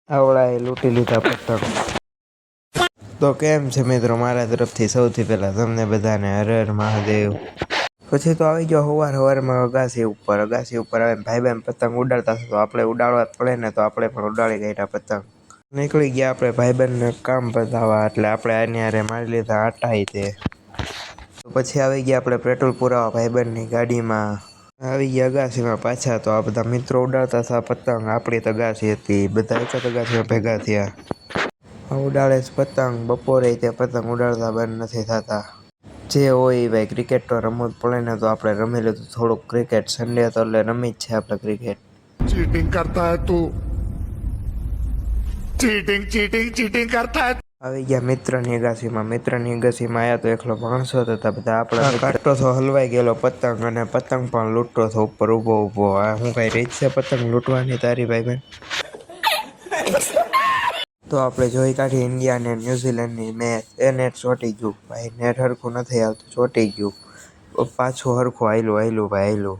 આવડાએ લૂંટી લીધા પતંગ. તો કેમ છે મિત્રો, મારા તરફથી સૌથી પહેલાં તમને બધાને હર હર મહાદેવ. પછી તો આવી ગયો સવારમાં અગાસી ઉપર આવે ભાઈ પતંગ ઉડાડતા તો આપણે ઉડાડવા જ પડે ને, તો આપણે પણ ઉડાડી ગયા પતંગ. નીકળી ગયા આપણે ભાઈબંધને કામ બતાવવા, એટલે આપણે આની હારે મારી લીધા આટાઈ તે. તો પછી આવી ગયા આપણે પેટ્રોલ પુરાવા ભાઈબંધની ગાડીમાં. આવી ગયા અગાસીમાં પાછા. તો આ બધા મિત્રો ઉડાડતા હતા પતંગ, આપણી તો અગાસી હતી, બધા એક જ અગાસીમાં ભેગા થયા. ઉડાડે પતંગ, બપોરે તે પતંગ ઉડાડતા બંધ નથી થતા. જે હોય ભાઈ, ક્રિકેટ તો રમવું જ પડે ને, તો આપણે રમી લીધું થોડુંક ક્રિકેટ. સન્ડે તો એટલે રમી જ છે આપણે ક્રિકેટ. चीटिंग करता है तू, चीटिंग चीटिंग चीटिंग करता है। આવી ગયા મિત્રની અગાસીમાં આવ્યા તો એકલો માણસો હતા બધા. આપણા કાટો તો હલવાઈ ગયેલો પતંગ, અને પતંગ પણ લૂંટતો હતો ઉપર ઊભો. આ હું કઈ રીત છે પતંગ લૂંટવાની તારી ભાઈ? તો આપણે જોઈ કાઢી ઇન્ડિયા ને ન્યુઝીલેન્ડની મેચ. એ નેટ ચોટી ગયું ભાઈ, નેટ હરખું નથી આવતું, ચોટી ગયું. પાછું હરખું હાયલું ભાઈ હાયલું.